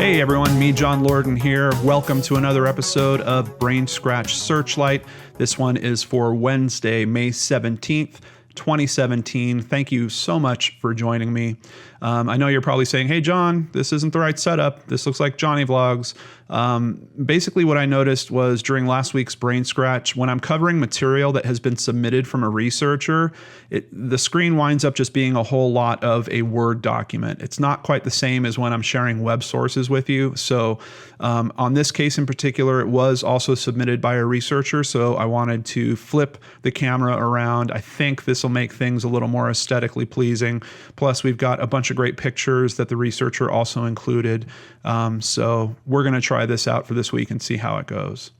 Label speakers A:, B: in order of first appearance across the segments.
A: Hey everyone, me John Lorden here. Welcome to another episode of BrainScratch Searchlight. This one is for Wednesday, May 17th, 2017. Thank you so much for joining me. I know you're probably saying, hey John, this isn't the right setup. This looks like Johnny Vlogs. Basically what I noticed was during last week's BrainScratch, when I'm covering material that has been submitted from a researcher, the screen winds up just being a whole lot of a Word document. It's not quite the same as when I'm sharing web sources with you. So on this case in particular, it was also submitted by a researcher. So I wanted to flip the camera around. I think this will make things a little more aesthetically pleasing. Plus we've got a bunch of great pictures that the researcher also included. So we're going to try this out for this week and see how it goes.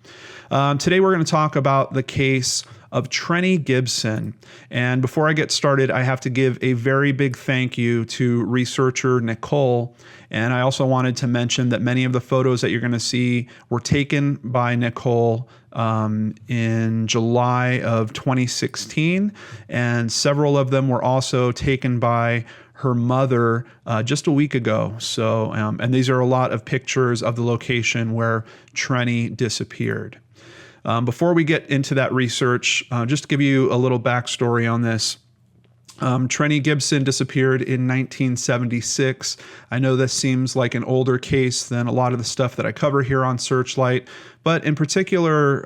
A: Today we're going to talk about the case of Trenny Gibson. And before I get started, I have to give a very big thank you to researcher Nicole. And I also wanted to mention that many of the photos that you're going to see were taken by Nicole in July of 2016. And several of them were also taken by her mother just a week ago. So, and these are a lot of pictures of the location where Trenny disappeared. Before we get into that research, just to give you a little backstory on this. Trenny Gibson disappeared in 1976. I know this seems like an older case than a lot of the stuff that I cover here on Searchlight, but in particular,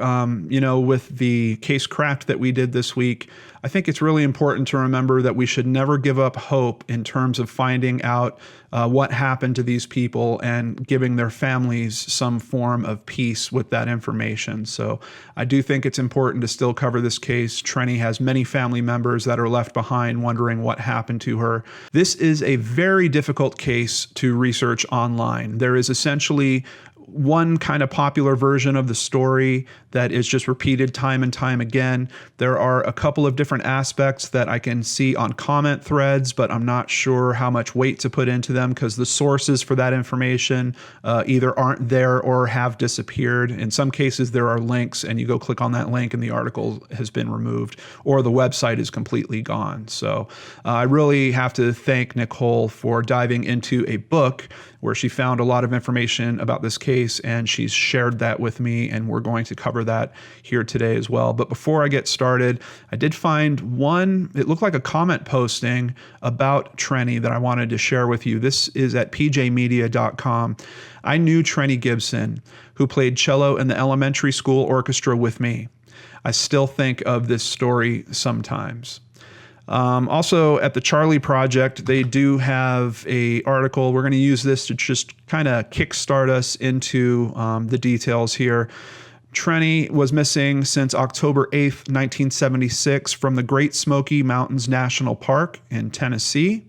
A: with the case cracked that we did this week, I think it's really important to remember that we should never give up hope in terms of finding out what happened to these people and giving their families some form of peace with that information. So I do think it's important to still cover this case. Trenny has many family members that are left behind wondering what happened to her. This is a very difficult case to research online. There is essentially one kind of popular version of the story that is just repeated time and time again. There are a couple of different aspects that I can see on comment threads, but I'm not sure how much weight to put into them because the sources for that information either aren't there or have disappeared. In some cases, there are links and you go click on that link and the article has been removed or the website is completely gone. So I really have to thank Nicole for diving into a book where she found a lot of information about this case and she's shared that with me, and we're going to cover that here today as well. But before I get started, I did find one, it looked like a comment posting about Trenny that I wanted to share with you. This is at pjmedia.com. I knew Trenny Gibson, who played cello in the elementary school orchestra with me. I still think of this story sometimes. Also at the Charley Project, they do have an article. We're going to use this to just kind of kickstart us into the details here. Trenny was missing since October 8th, 1976 from the Great Smoky Mountains National Park in Tennessee.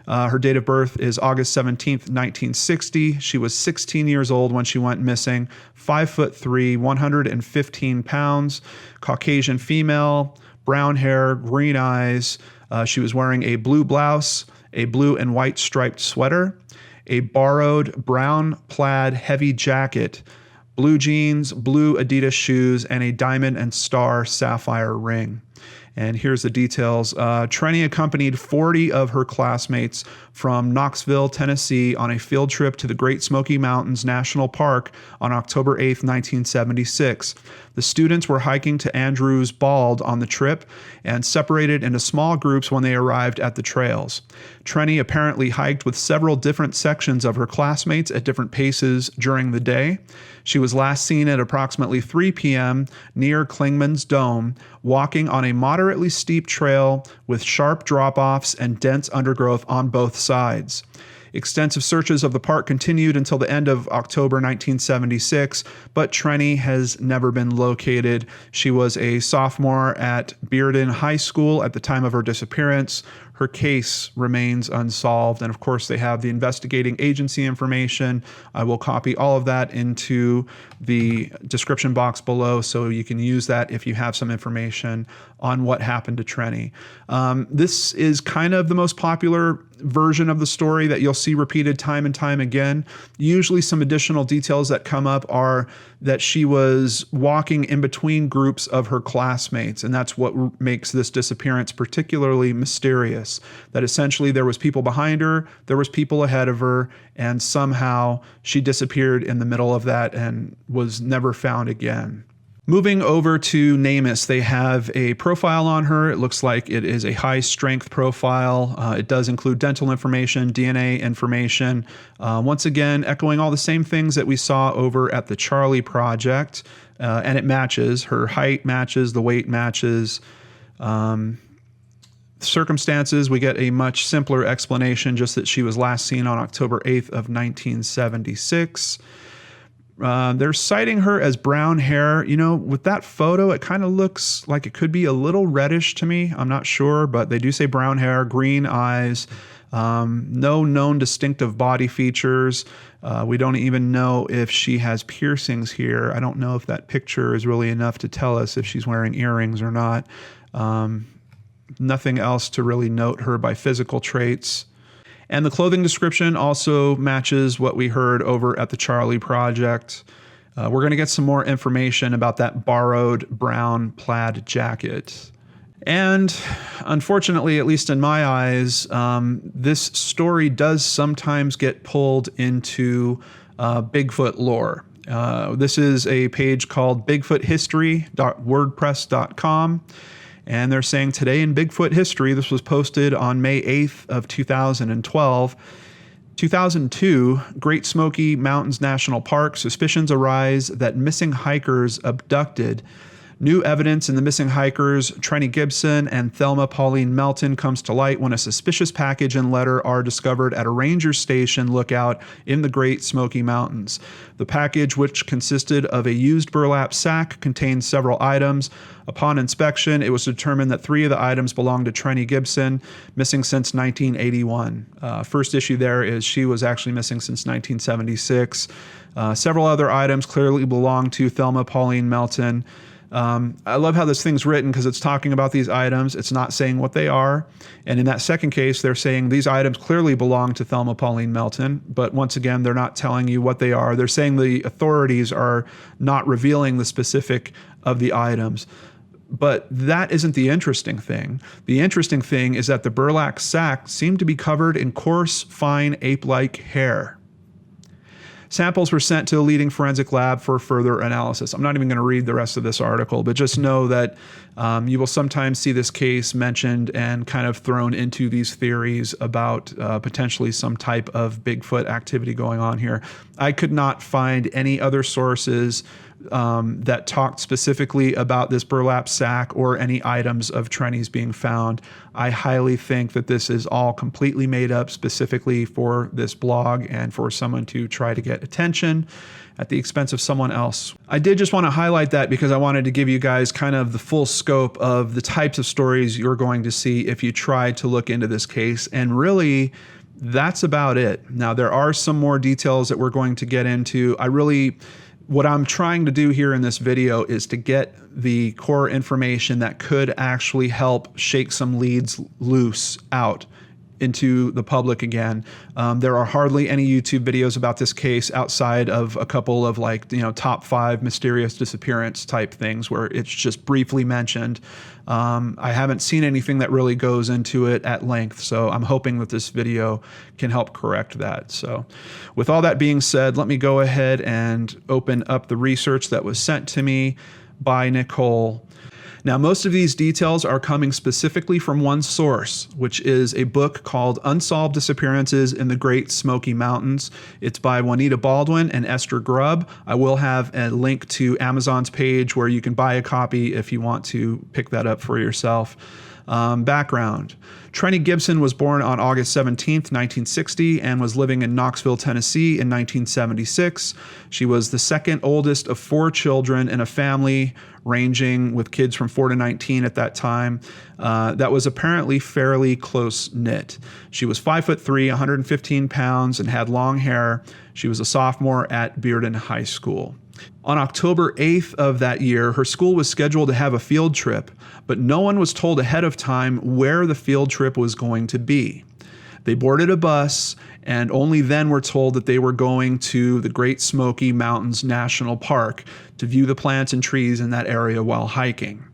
A: Her date of birth is August 17th, 1960. She was 16 years old when she went missing, 5'3", 115 pounds, Caucasian female, brown hair, green eyes. She was wearing a blue blouse, a blue and white striped sweater, a borrowed brown plaid heavy jacket, blue jeans, blue Adidas shoes, and a diamond and star sapphire ring. And here's the details. Trenny accompanied 40 of her classmates from Knoxville, Tennessee on a field trip to the Great Smoky Mountains National Park on October 8th, 1976. The students were hiking to Andrews Bald on the trip and separated into small groups when they arrived at the trails. Trenny apparently hiked with several different sections of her classmates at different paces during the day. She was last seen at approximately 3 p.m. near Clingman's Dome, walking on a moderately steep trail with sharp drop-offs and dense undergrowth on both sides. Extensive searches of the park continued until the end of October 1976, but Trenny has never been located. She was a sophomore at Bearden High School at the time of her disappearance. Her case remains unsolved, and of course they have the investigating agency information. I will copy all of that into the description box below so you can use that if you have some information on what happened to Trenny. This is kind of the most popular version of the story that you'll see repeated time and time again. Usually some additional details that come up are that she was walking in between groups of her classmates, and that's what makes this disappearance particularly mysterious. That essentially there was people behind her, there was people ahead of her, and somehow she disappeared in the middle of that and was never found again. Moving over to Namus, they have a profile on her. It looks like it is a high-strength profile. It does include dental information, DNA information. Once again, echoing all the same things that we saw over at the Charley project, and it matches. Her height matches, the weight matches. Circumstances, we get a much simpler explanation, just that she was last seen on October 8th of 1976. They're citing her as brown hair. You know, with that photo, it kind of looks like it could be a little reddish to me. I'm not sure, but they do say brown hair, green eyes, no known distinctive body features. We don't even know if she has piercings here. I don't know if that picture is really enough to tell us if she's wearing earrings or not. Nothing else to really note her by physical traits. And the clothing description also matches what we heard over at the Charley project. We're going to get some more information about that borrowed brown plaid jacket. And unfortunately, at least in my eyes, this story does sometimes get pulled into Bigfoot lore. This is a page called bigfoothistory.wordpress.com. And they're saying today in Bigfoot history, this was posted on May 8th of 2012. 2002, Great Smoky Mountains National Park, suspicions arise that missing hikers abducted. New evidence in the missing hikers, Trenny Gibson and Thelma Pauline Melton, comes to light when a suspicious package and letter are discovered at a ranger station lookout in the Great Smoky Mountains. The package, which consisted of a used burlap sack, contained several items. Upon inspection, it was determined that 3 of the items belonged to Trenny Gibson, missing since 1981. First issue there is she was actually missing since 1976. Several other items clearly belong to Thelma Pauline Melton. I love how this thing's written because it's talking about these items. It's not saying what they are. And in that second case, they're saying these items clearly belong to Thelma Pauline Melton. But once again, they're not telling you what they are. They're saying the authorities are not revealing the specific of the items. But that isn't the interesting thing. The interesting thing is that the burlap sack seemed to be covered in coarse, fine, ape-like hair. Samples were sent to a leading forensic lab for further analysis. I'm not even going to read the rest of this article, but just know that you will sometimes see this case mentioned and kind of thrown into these theories about potentially some type of Bigfoot activity going on here. I could not find any other sources that talked specifically about this burlap sack or any items of Trenny's being found. I highly think that this is all completely made up specifically for this blog and for someone to try to get attention at the expense of someone else. I did just want to highlight that because I wanted to give you guys kind of the full scope of the types of stories you're going to see if you try to look into this case. And really, that's about it. Now, there are some more details that we're going to get into. What I'm trying to do here in this video is to get the core information that could actually help shake some leads loose out into the public again. There are hardly any YouTube videos about this case outside of a couple of top 5 mysterious disappearance type things where it's just briefly mentioned. I haven't seen anything that really goes into it at length, so I'm hoping that this video can help correct that. So with all that being said, let me go ahead and open up the research that was sent to me by Nicole. Now, most of these details are coming specifically from one source, which is a book called Unsolved Disappearances in the Great Smoky Mountains. It's by Juanita Baldwin and Esther Grubb. I will have a link to Amazon's page where you can buy a copy if you want to pick that up for yourself. Background. Trenny Gibson was born on August 17th, 1960, and was living in Knoxville, Tennessee in 1976. She was the second oldest of 4 children in a family ranging with kids from 4 to 19 at that time. That was apparently fairly close-knit. She was 5'3", 115 pounds, and had long hair. She was a sophomore at Bearden High School. On October 8th of that year, her school was scheduled to have a field trip, but no one was told ahead of time where the field trip was going to be. They boarded a bus, and only then were told that they were going to the Great Smoky Mountains National Park to view the plants and trees in that area while hiking.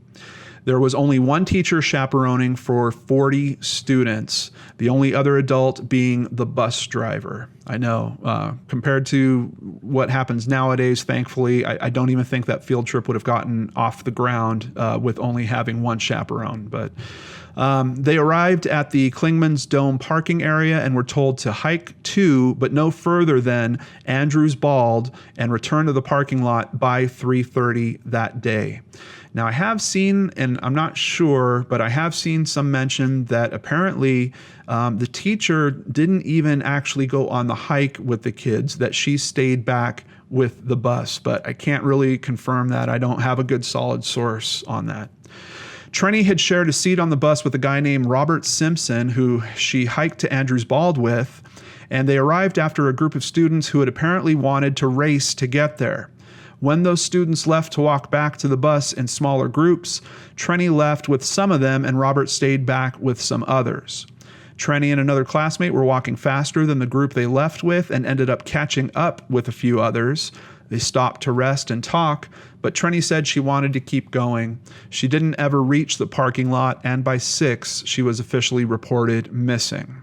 A: There was only one teacher chaperoning for 40 students, the only other adult being the bus driver. I know, compared to what happens nowadays, thankfully, I don't even think that field trip would have gotten off the ground with only having one chaperone. But they arrived at the Klingman's Dome parking area and were told to hike to, but no further than Andrews Bald and return to the parking lot by 3:30 that day. Now, I have seen, and I'm not sure, but I have seen some mention that apparently the teacher didn't even actually go on the hike with the kids, that she stayed back with the bus, but I can't really confirm that. I don't have a good solid source on that. Trenny had shared a seat on the bus with a guy named Robert Simpson, who she hiked to Andrews Bald with, and they arrived after a group of students who had apparently wanted to race to get there. When those students left to walk back to the bus in smaller groups, Trenny left with some of them and Robert stayed back with some others. Trenny and another classmate were walking faster than the group they left with and ended up catching up with a few others. They stopped to rest and talk, but Trenny said she wanted to keep going. She didn't ever reach the parking lot, and by 6, she was officially reported missing.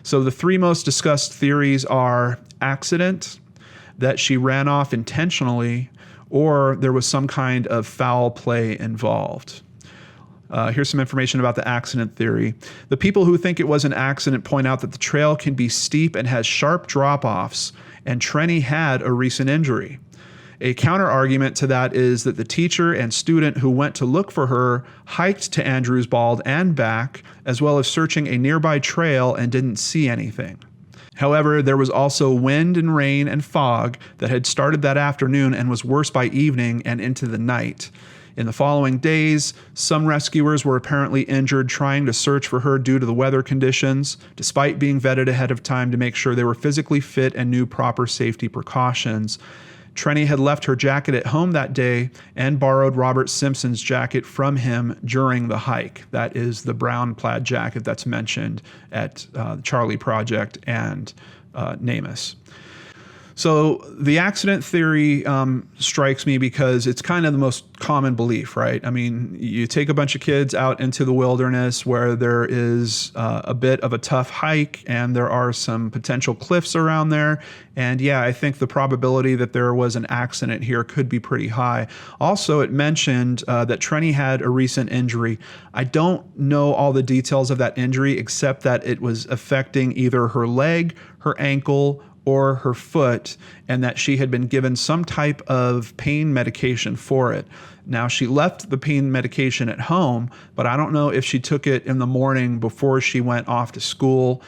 A: So the three most discussed theories are accident, that she ran off intentionally, or there was some kind of foul play involved. Here's some information about the accident theory. The people who think it was an accident point out that the trail can be steep and has sharp drop-offs, and Trenny had a recent injury. A counter-argument to that is that the teacher and student who went to look for her hiked to Andrews Bald and back, as well as searching a nearby trail and didn't see anything. However, there was also wind and rain and fog that had started that afternoon and was worse by evening and into the night. In the following days, some rescuers were apparently injured trying to search for her due to the weather conditions, despite being vetted ahead of time to make sure they were physically fit and knew proper safety precautions. Trenny had left her jacket at home that day and borrowed Robert Simpson's jacket from him during the hike. That is the brown plaid jacket that's mentioned at the Charley Project and Namus. So the accident theory strikes me because it's kind of the most common belief, right? I mean, you take a bunch of kids out into the wilderness where there is a bit of a tough hike and there are some potential cliffs around there. And yeah, I think the probability that there was an accident here could be pretty high. Also, it mentioned that Trenny had a recent injury. I don't know all the details of that injury except that it was affecting either her leg, her ankle, or her foot, and that she had been given some type of pain medication for it. Now, she left the pain medication at home, but I don't know if she took it in the morning before she went off to school.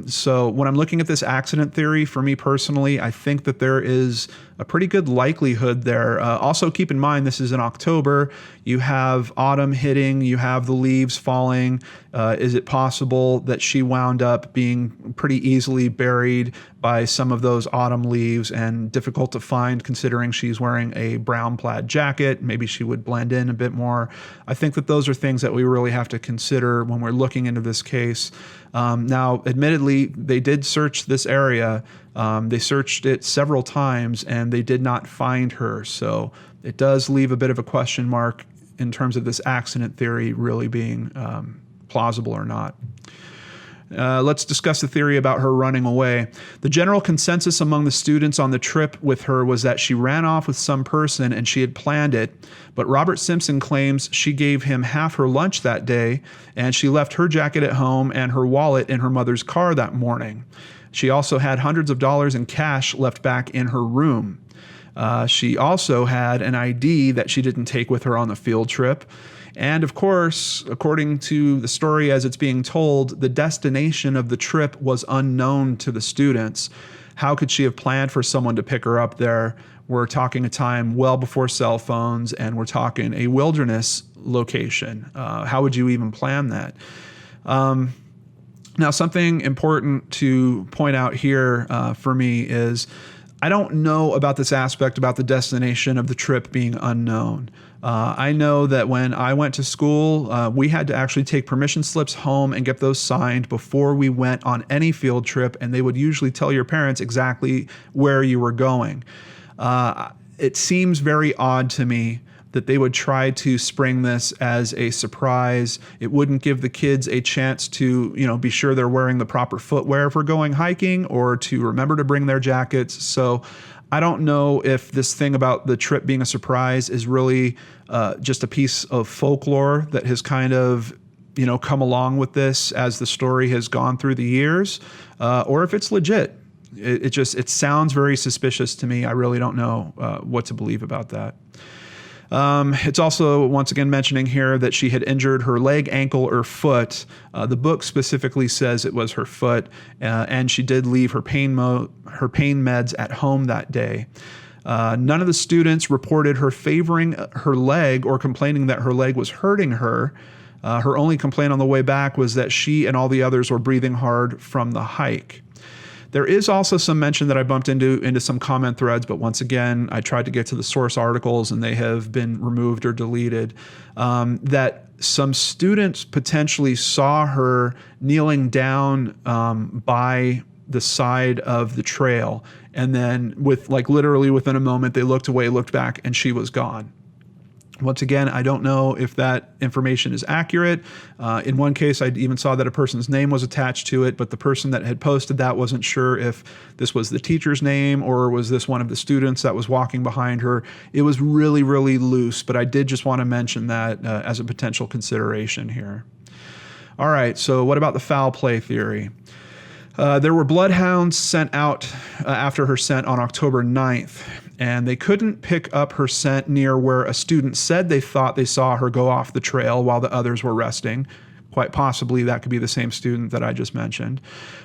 A: So when I'm looking at this accident theory, for me personally, I think that there is a pretty good likelihood there. Also, keep in mind, this is in October. You have autumn hitting. You have the leaves falling. Is it possible that she wound up being pretty easily buried by some of those autumn leaves and difficult to find considering she's wearing a brown plaid jacket? Maybe she would blend in a bit more. I think that those are things that we really have to consider when we're looking into this case. Now, admittedly, they did search this area. They searched it several times and they did not find her. So it does leave a bit of a question mark in terms of this accident theory really being plausible or not. Let's discuss the theory about her running away. The general consensus among the students on the trip with her was that she ran off with some person and she had planned it, but Robert Simpson claims she gave him half her lunch that day and she left her jacket at home and her wallet in her mother's car that morning. She also had hundreds of dollars in cash left back in her room. She also had an ID that she didn't take with her on the field trip. And of course, according to the story as it's being told, the destination of the trip was unknown to the students. How could she have planned for someone to pick her up there? We're talking a time well before cell phones, and we're talking a wilderness location. How would you even plan that? Now, something important to point out here for me is I don't know about this aspect about the destination of the trip being unknown. I know that when I went to school, we had to actually take permission slips home and get those signed before we went on any field trip, and they would usually tell your parents exactly where you were going. It seems very odd to me that they would try to spring this as a surprise. It wouldn't give the kids a chance to, be sure they're wearing the proper footwear for going hiking or to remember to bring their jackets. So I don't know if this thing about the trip being a surprise is really just a piece of folklore that has kind of, come along with this as the story has gone through the years, or if it's legit. It sounds very suspicious to me. I really don't know what to believe about that. It's also, once again, mentioning here that she had injured her leg, ankle, or foot. The book specifically says it was her foot, and she did leave her pain meds at home that day. None of the students reported her favoring her leg or complaining that her leg was hurting her. Her only complaint on the way back was that she and all the others were breathing hard from the hike. There is also some mention that I bumped into some comment threads, but once again, I tried to get to the source articles and they have been removed or deleted, that some students potentially saw her kneeling down by the side of the trail. And then literally within a moment, they looked away, looked back, and she was gone. Once again, I don't know if that information is accurate. In one case, I even saw that a person's name was attached to it, but the person that had posted that wasn't sure if this was the teacher's name or was this one of the students that was walking behind her. It was really, really loose, but I did just want to mention that as a potential consideration here. All right, so what about the foul play theory? There were bloodhounds sent out after her scent on October 9th, and they couldn't pick up her scent near where a student said they thought they saw her go off the trail while the others were resting. Quite possibly that could be the same student that I just mentioned.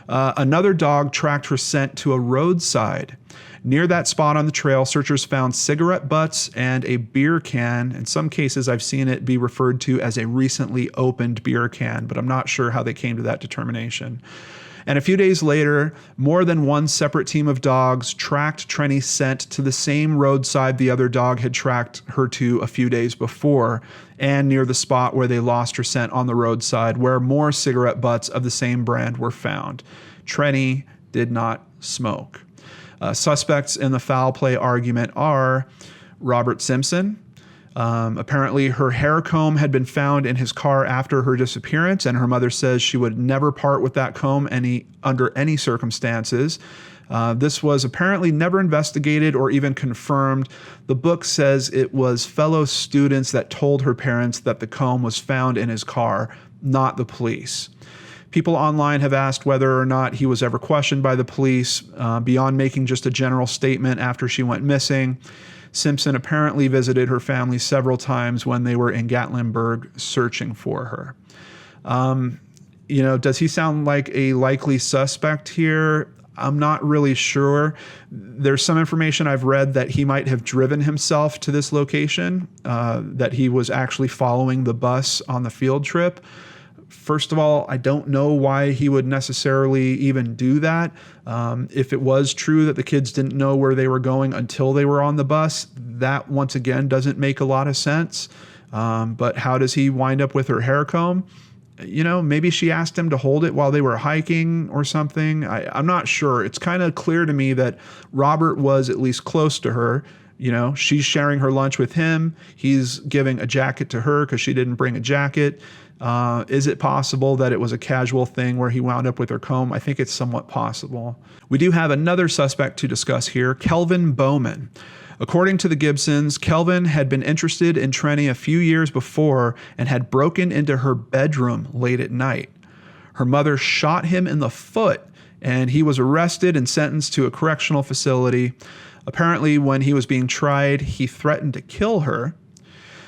A: Another dog tracked her scent to a roadside. Near that spot on the trail, searchers found cigarette butts and a beer can. In some cases, I've seen it be referred to as a recently opened beer can, but I'm not sure how they came to that determination. And a few days later, more than one separate team of dogs tracked Trenny's scent to the same roadside the other dog had tracked her to a few days before, and near the spot where they lost her scent on the roadside, where more cigarette butts of the same brand were found. Trenny did not smoke. Suspects in the foul play argument are Robert Simpson. Apparently her hair comb had been found in his car after her disappearance, and her mother says she would never part with that comb under any circumstances. This was apparently never investigated or even confirmed. The book says it was fellow students that told her parents that the comb was found in his car, not the police. People online have asked whether or not he was ever questioned by the police, beyond making just a general statement after she went missing. Simpson apparently visited her family several times when they were in Gatlinburg searching for her. Does he sound like a likely suspect here? I'm not really sure. There's some information I've read that he might have driven himself to this location, that he was actually following the bus on the field trip. First of all, I don't know why he would necessarily even do that. If it was true that the kids didn't know where they were going until they were on the bus, that once again doesn't make a lot of sense. But how does he wind up with her hair comb? Maybe she asked him to hold it while they were hiking or something. I'm not sure. It's kind of clear to me that Robert was at least close to her. She's sharing her lunch with him. He's giving a jacket to her because she didn't bring a jacket. Is it possible that it was a casual thing where he wound up with her comb? I think it's somewhat possible. We do have another suspect to discuss here, Kelvin Bowman. According to the Gibsons, Kelvin had been interested in Trenny a few years before and had broken into her bedroom late at night. Her mother shot him in the foot, and he was arrested and sentenced to a correctional facility. Apparently, when he was being tried, he threatened to kill her.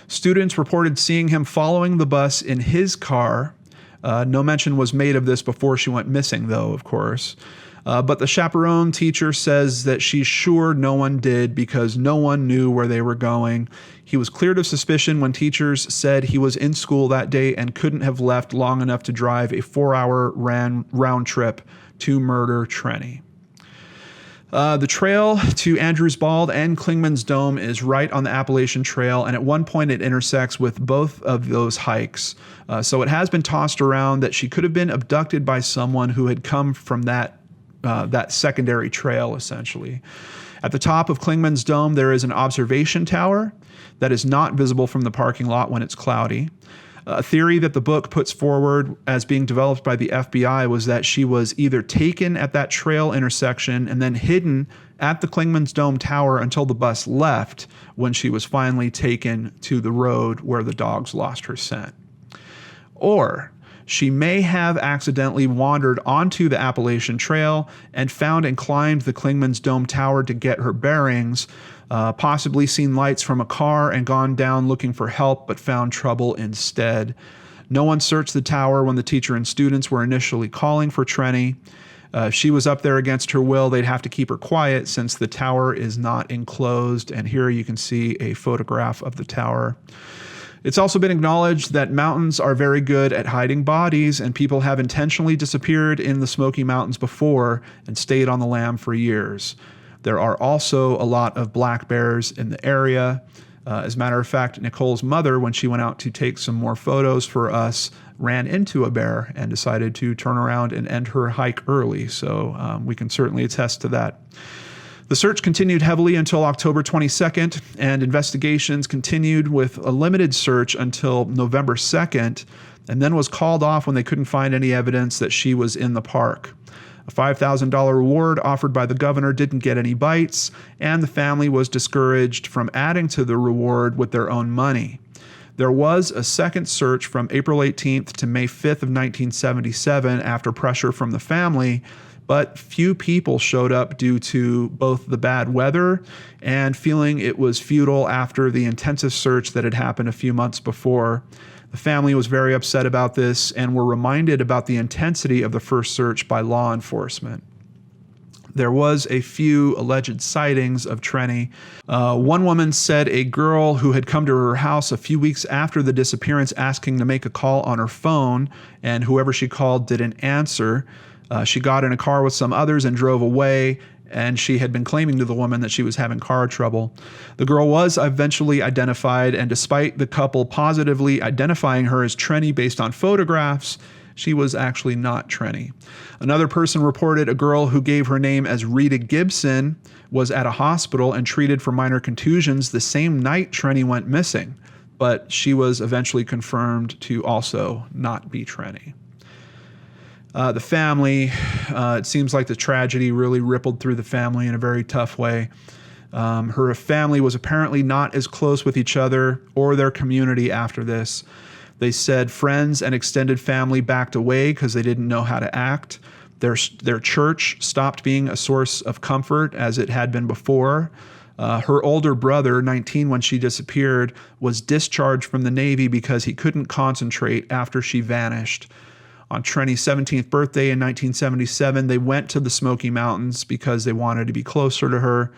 A: Students reported seeing him following the bus in his car. No mention was made of this before she went missing, though, of course. But the chaperone teacher says that she's sure no one did because no one knew where they were going. He was cleared of suspicion when teachers said he was in school that day and couldn't have left long enough to drive a 4-hour round trip to murder Trenny. The trail to Andrews Bald and Klingman's Dome is right on the Appalachian Trail, and at one point it intersects with both of those hikes. So it has been tossed around that she could have been abducted by someone who had come from that secondary trail, essentially. At the top of Klingman's Dome, there is an observation tower that is not visible from the parking lot when it's cloudy. A theory that the book puts forward as being developed by the FBI was that she was either taken at that trail intersection and then hidden at the Klingman's Dome Tower until the bus left, when she was finally taken to the road where the dogs lost her scent. Or she may have accidentally wandered onto the Appalachian Trail and found and climbed the Klingman's Dome Tower to get her bearings, possibly seen lights from a car and gone down looking for help, but found trouble instead. No one searched the tower when the teacher and students were initially calling for Trenny. If she was up there against her will, they'd have to keep her quiet since the tower is not enclosed. And here you can see a photograph of the tower. It's also been acknowledged that mountains are very good at hiding bodies, and people have intentionally disappeared in the Smoky Mountains before and stayed on the lam for years. There are also a lot of black bears in the area. As a matter of fact, Nicole's mother, when she went out to take some more photos for us, ran into a bear and decided to turn around and end her hike early. So we can certainly attest to that. The search continued heavily until October 22nd, and investigations continued with a limited search until November 2nd, and then was called off when they couldn't find any evidence that she was in the park. A $5,000 reward offered by the governor didn't get any bites, and the family was discouraged from adding to the reward with their own money. There was a second search from April 18th to May 5th of 1977 after pressure from the family, but few people showed up due to both the bad weather and feeling it was futile after the intensive search that had happened a few months before. The family was very upset about this and were reminded about the intensity of the first search by law enforcement. There was a few alleged sightings of Trenny. One woman said a girl who had come to her house a few weeks after the disappearance asking to make a call on her phone, and whoever she called didn't answer. She got in a car with some others and drove away, and she had been claiming to the woman that she was having car trouble. The girl was eventually identified, and despite the couple positively identifying her as Trenny based on photographs, she was actually not Trenny. Another person reported a girl who gave her name as Rita Gibson was at a hospital and treated for minor contusions the same night Trenny went missing, but she was eventually confirmed to also not be Trenny. The family, it seems like the tragedy really rippled through the family in a very tough way. Her family was apparently not as close with each other or their community after this. They said friends and extended family backed away because they didn't know how to act. Their church stopped being a source of comfort as it had been before. Her older brother, 19 when she disappeared, was discharged from the Navy because he couldn't concentrate after she vanished. On Trenny's 17th birthday in 1977, they went to the Smoky Mountains because they wanted to be closer to her.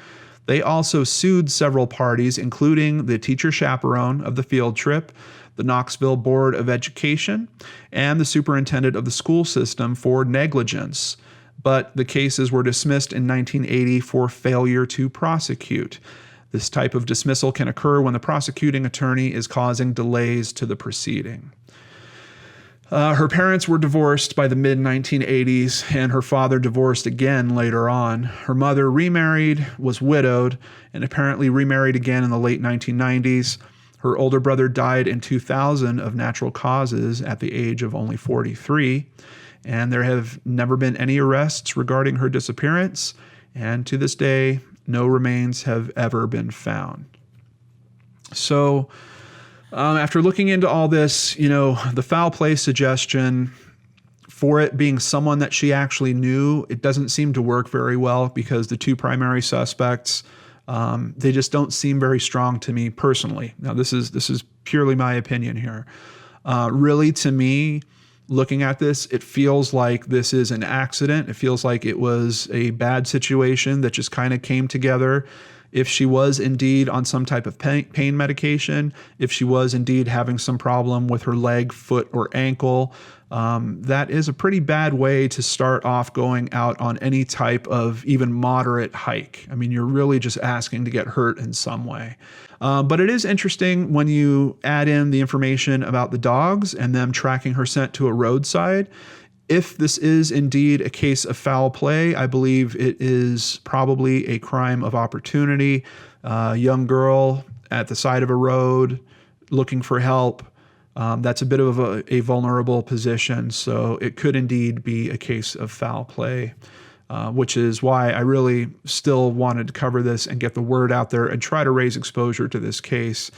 A: They also sued several parties, including the teacher chaperone of the field trip, the Knoxville Board of Education, and the superintendent of the school system for negligence. But the cases were dismissed in 1980 for failure to prosecute. This type of dismissal can occur when the prosecuting attorney is causing delays to the proceeding. Her parents were divorced by the mid-1980s, and her father divorced again later on. Her mother remarried, was widowed, and apparently remarried again in the late 1990s. Her older brother died in 2000 of natural causes at the age of only 43, and there have never been any arrests regarding her disappearance, and to this day, no remains have ever been found. So, after looking into all this, the foul play suggestion for it being someone that she actually knew, it doesn't seem to work very well because the two primary suspects, they just don't seem very strong to me personally. Now, this is purely my opinion here. Really, to me, looking at this, it feels like this is an accident. It feels like it was a bad situation that just kind of came together. if she was indeed on some type of pain medication, if she was indeed having some problem with her leg, foot, or ankle. That is a pretty bad way to start off going out on any type of even moderate hike. I mean, you're really just asking to get hurt in some way. But it is interesting when you add in the information about the dogs and them tracking her scent to a roadside. If this is indeed a case of foul play, I believe it is probably a crime of opportunity. Young girl at the side of a road looking for help. That's a bit of a vulnerable position, so it could indeed be a case of foul play, which is why I really still wanted to cover this and get the word out there and try to raise exposure to this case.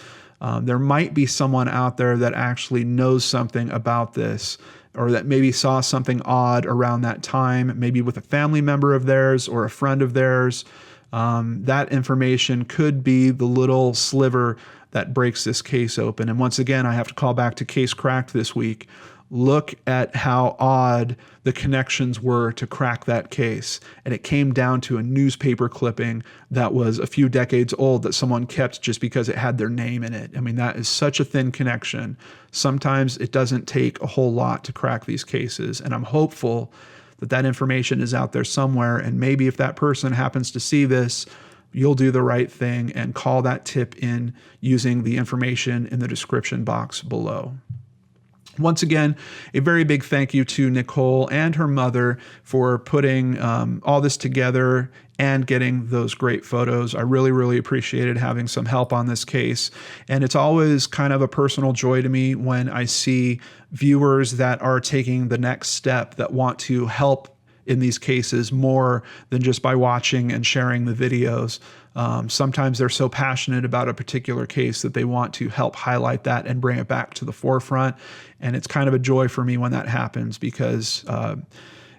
A: There might be someone out there that actually knows something about this, or that maybe saw something odd around that time, maybe with a family member of theirs or a friend of theirs. That information could be the little sliver that breaks this case open. And once again, I have to call back to Case Cracked this week. Look at how odd the connections were to crack that case. And it came down to a newspaper clipping that was a few decades old that someone kept just because it had their name in it. I mean, that is such a thin connection. Sometimes it doesn't take a whole lot to crack these cases. And I'm hopeful that that information is out there somewhere. And maybe if that person happens to see this, you'll do the right thing and call that tip in using the information in the description box below. Once again, a very big thank you to Nicole and her mother for putting all this together and getting those great photos. I really, really appreciated having some help on this case. And it's always kind of a personal joy to me when I see viewers that are taking the next step, that want to help in these cases more than just by watching and sharing the videos. Sometimes they're so passionate about a particular case that they want to help highlight that and bring it back to the forefront. And it's kind of a joy for me when that happens, because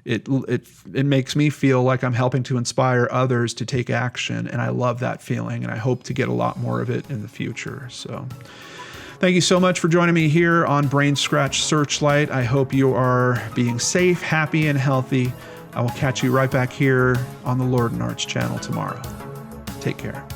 A: it makes me feel like I'm helping to inspire others to take action. And I love that feeling, and I hope to get a lot more of it in the future. So thank you so much for joining me here on BrainScratch Searchlight. I hope you are being safe, happy, and healthy. I will catch you right back here on the Lord and Arts channel tomorrow. Take care.